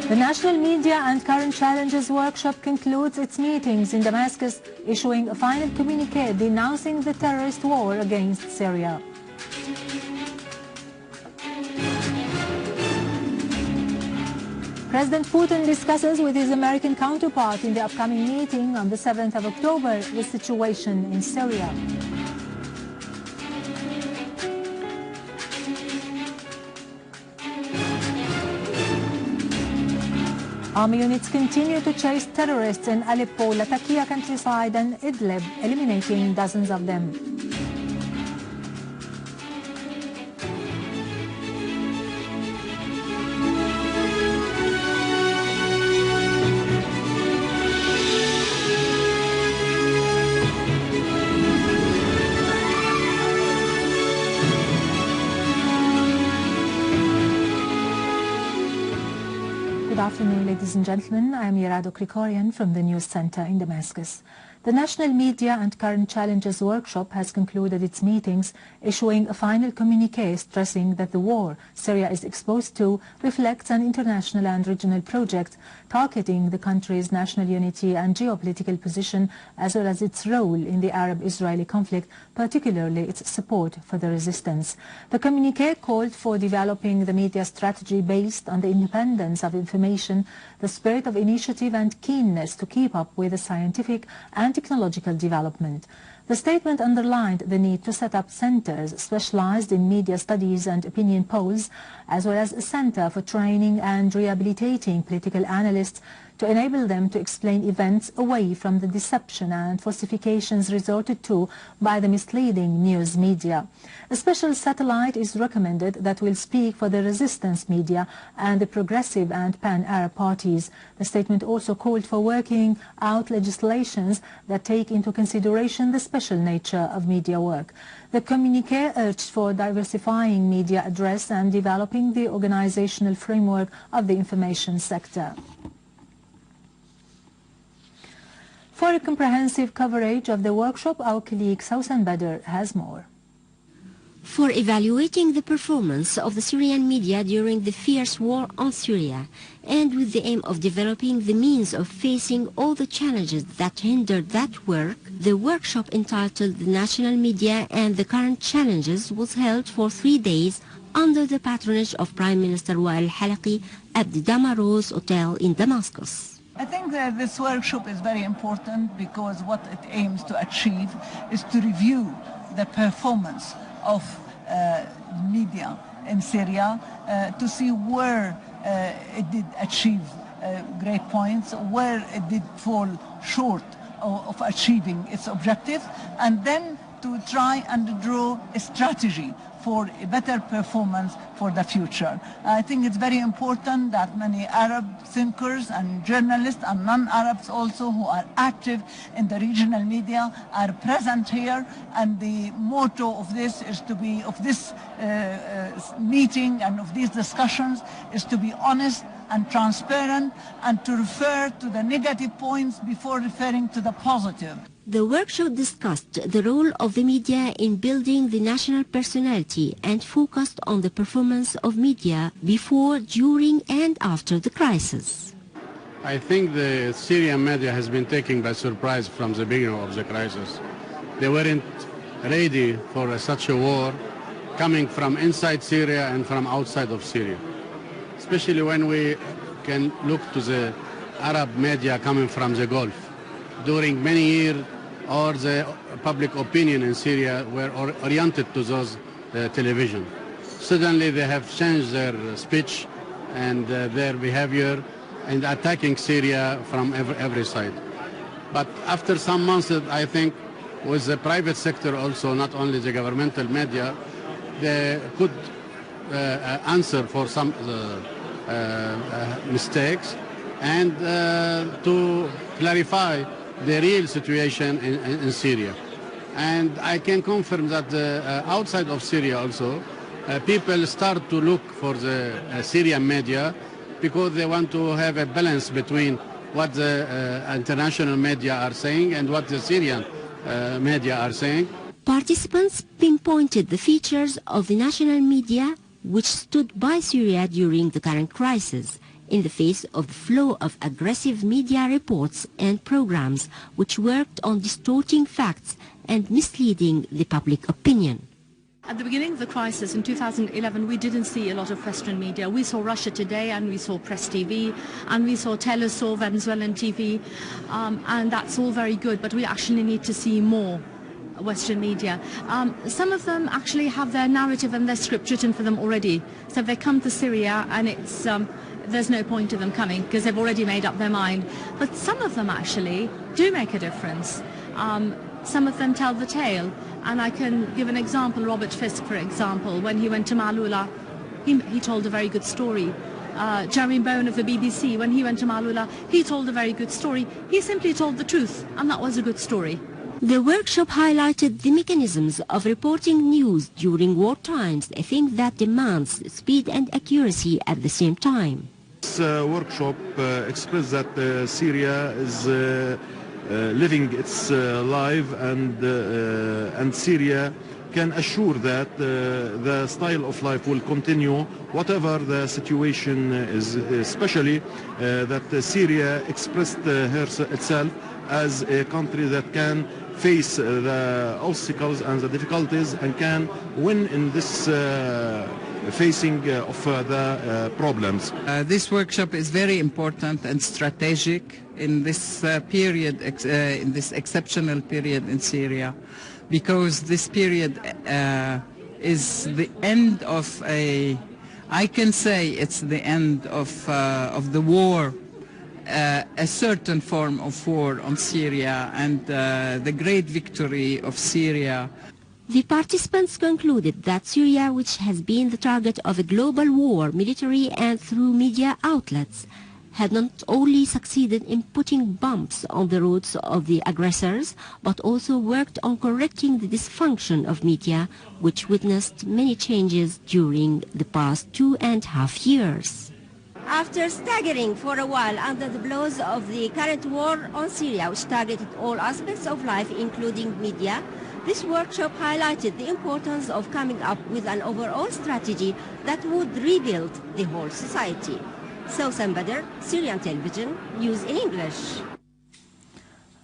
The National Media and Current Challenges Workshop concludes its meetings in Damascus, issuing a final communiqué denouncing the terrorist war against Syria. President Putin discusses with his American counterpart in the upcoming meeting on the 7th of October the situation in Syria. Army units continue to chase terrorists in Aleppo, Lattakia countryside and Idlib, eliminating dozens of them. Good afternoon, ladies and gentlemen. I am Yarado Krikorian from the News Center in Damascus. The National Media and Current Challenges Workshop has concluded its meetings, issuing a final communiqué stressing that the war Syria is exposed to reflects an international and regional project targeting the country's national unity and geopolitical position, as well as its role in the Arab-Israeli conflict, particularly its support for the resistance. The communiqué called for developing the media strategy based on the independence of information, the spirit of initiative and keenness to keep up with the scientific and technological development. The statement underlined the need to set up centers specialized in media studies and opinion polls, as well as a center for training and rehabilitating political analysts to enable them to explain events away from the deception and falsifications resorted to by the misleading news media. A special satellite is recommended that will speak for the resistance media and the progressive and pan-Arab parties. The statement also called for working out legislations that take into consideration the special nature of media work. The communiqué urged for diversifying media address and developing the organizational framework of the information sector. For a comprehensive coverage of the workshop, our colleague Sausan Badr has more. For evaluating the performance of the Syrian media during the fierce war on Syria, and with the aim of developing the means of facing all the challenges that hindered that work, the workshop entitled The National Media and the Current Challenges was held for 3 days under the patronage of Prime Minister Wael Halaqi at the Damaros Hotel in Damascus. I think that this workshop is very important because what it aims to achieve is to review the performance of media in Syria, to see where it did achieve great points, where it did fall short of achieving its objective, and then to try and draw a strategy for a better performance for the future. I think it's very important that many Arab thinkers and journalists and non-Arabs also who are active in the regional media are present here, and the motto of this is to be, of this meeting and of these discussions, is to be honest and transparent and to refer to the negative points before referring to the positive. The workshop discussed the role of the media in building the national personality and focused on the performance of media before, during and after the crisis. I think the Syrian media has been taken by surprise from the beginning of the crisis. They weren't ready for such a war coming from inside Syria and from outside of Syria, especially when we can look to the Arab media coming from the Gulf. During many years, all the public opinion in Syria were oriented to those television. Suddenly they have changed their speech and their behavior and attacking Syria from every side. But after some months, I think, with the private sector also, not only the governmental media, they could answer for some mistakes and to clarify the real situation in Syria. And I can confirm that outside of Syria also, people start to look for the Syrian media because they want to have a balance between what the international media are saying and what the Syrian media are saying. Participants pinpointed the features of the national media which stood by Syria during the current crisis in the face of the flow of aggressive media reports and programs which worked on distorting facts and misleading the public opinion. At the beginning of the crisis in 2011, we didn't see a lot of Western media. We saw Russia Today, and we saw Press TV, and we saw Telesur, Venezuelan TV, and that's all very good, but we actually need to see more Western media. Some of them actually have their narrative and their script written for them already. So they come to Syria, and it's there's no point to them coming because they've already made up their mind. But some of them actually do make a difference. Some of them tell the tale. And I can give an example. Robert Fisk, for example, when he went to Malula, he told a very good story. Jeremy Bowen of the BBC, when he went to Malula, he told a very good story. He simply told the truth, and that was a good story. The workshop highlighted the mechanisms of reporting news during war times, a thing that demands speed and accuracy at the same time. This workshop expressed that Syria is living its life, and Syria can assure that the style of life will continue whatever the situation is, especially that Syria expressed itself as a country that can face the obstacles and the difficulties and can win in this facing of the problems. This workshop is very important and strategic in this period, in this exceptional period in Syria, because this period is the end of I can say it's the end of the war, a certain form of war on Syria, and the great victory of Syria. The participants concluded that Syria, which has been the target of a global war, military and through media outlets, had not only succeeded in putting bumps on the roads of the aggressors, but also worked on correcting the dysfunction of media, which witnessed many changes during the past 2.5 years. After staggering for a while under the blows of the current war on Syria, which targeted all aspects of life, including media, this workshop highlighted the importance of coming up with an overall strategy that would rebuild the whole society. Sousan Badr, Syrian Television, News in English.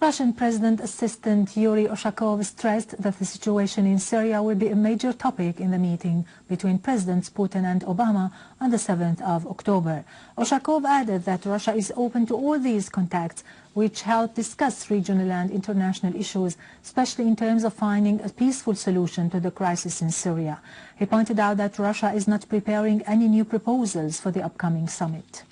Russian President Assistant Yuri Ushakov stressed that the situation in Syria will be a major topic in the meeting between Presidents Putin and Obama on the 7th of October. Ushakov added that Russia is open to all these contacts, which help discuss regional and international issues, especially in terms of finding a peaceful solution to the crisis in Syria. He pointed out that Russia is not preparing any new proposals for the upcoming summit.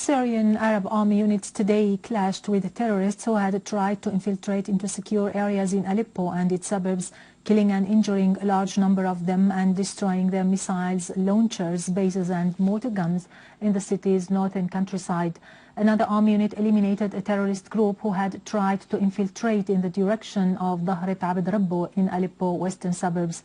Syrian Arab Army units today clashed with terrorists who had tried to infiltrate into secure areas in Aleppo and its suburbs, killing and injuring a large number of them and destroying their missiles, launchers, bases and mortar guns in the city's northern countryside. Another army unit eliminated a terrorist group who had tried to infiltrate in the direction of Dhahret Abd Rabbo in Aleppo western suburbs.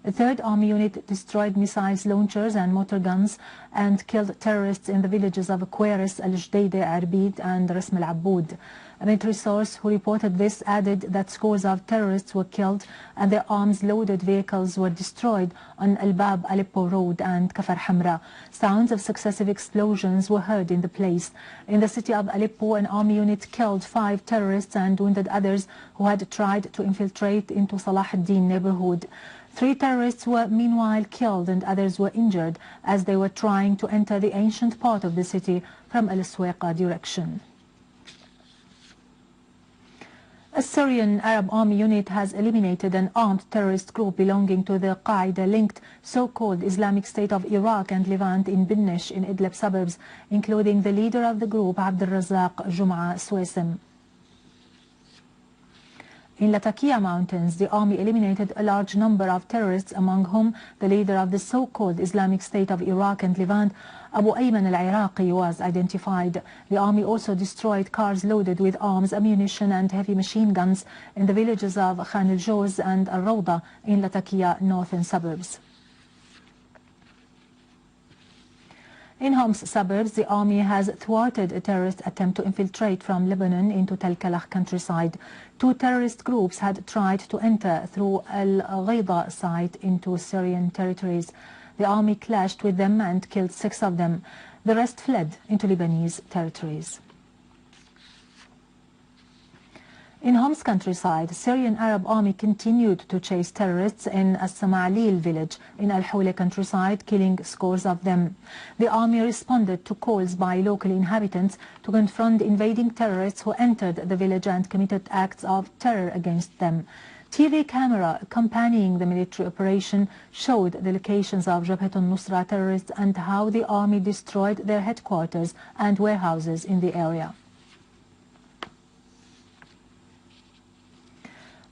A third army unit destroyed missiles, launchers and mortar guns and killed terrorists in the villages of Queris, Al-Jdeide, Arbid and Rasm al-Aboud. A military source who reported this added that scores of terrorists were killed and their arms-loaded vehicles were destroyed on Al-Bab Aleppo Road and Kafar Hamra. Sounds of successive explosions were heard in the place. In the city of Aleppo, an army unit killed 5 terrorists and wounded others who had tried to infiltrate into Salah ad-Din neighborhood. 3 terrorists were meanwhile killed and others were injured as they were trying to enter the ancient part of the city from Al-Suwaiqa direction. A Syrian Arab Army unit has eliminated an armed terrorist group belonging to the Qaeda-linked so-called Islamic State of Iraq and Levant in Binnish in Idlib suburbs, including the leader of the group, Abd al-Razzaq Jum'a Swasim. In Lattakia mountains, the army eliminated a large number of terrorists, among whom the leader of the so-called Islamic State of Iraq and Levant, Abu Ayman al-Iraqi, was identified. The army also destroyed cars loaded with arms, ammunition and heavy machine guns in the villages of Khan el-Joz and al-Rawda in Lattakia northern suburbs. In Homs's suburbs, the army has thwarted a terrorist attempt to infiltrate from Lebanon into Tel Kalach countryside. 2 terrorist groups had tried to enter through Al-Ghaida site into Syrian territories. The army clashed with them and killed 6 of them. The rest fled into Lebanese territories. In Homs countryside, Syrian Arab army continued to chase terrorists in As-Samalil village in Al-Hawla countryside, killing scores of them. The army responded to calls by local inhabitants to confront invading terrorists who entered the village and committed acts of terror against them. TV camera accompanying the military operation showed the locations of Jabhat al-Nusra terrorists and how the army destroyed their headquarters and warehouses in the area.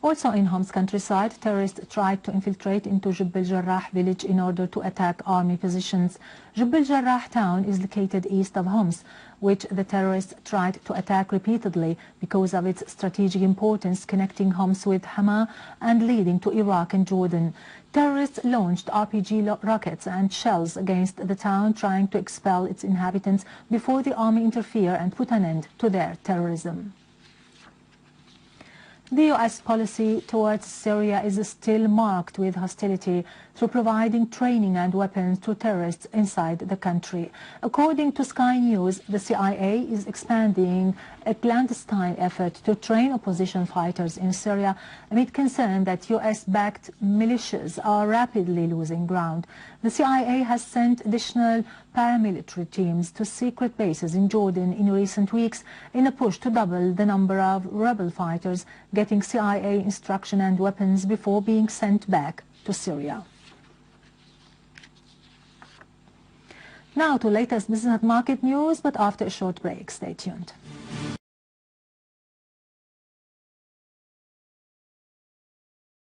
Also in Homs countryside, terrorists tried to infiltrate into Jubb al-Jarrah village in order to attack army positions. Jubb al-Jarrah town is located east of Homs, which the terrorists tried to attack repeatedly because of its strategic importance, connecting Homs with Hama and leading to Iraq and Jordan. Terrorists launched RPG rockets and shells against the town, trying to expel its inhabitants before the army interfered and put an end to their terrorism. The U.S. policy towards Syria is still marked with hostility through providing training and weapons to terrorists inside the country. According to Sky News, the CIA is expanding a clandestine effort to train opposition fighters in Syria amid concern that U.S.-backed militias are rapidly losing ground. The CIA has sent additional paramilitary teams to secret bases in Jordan in recent weeks in a push to double the number of rebel fighters getting CIA instruction and weapons before being sent back to Syria. Now to latest business and market news, but after a short break. Stay tuned.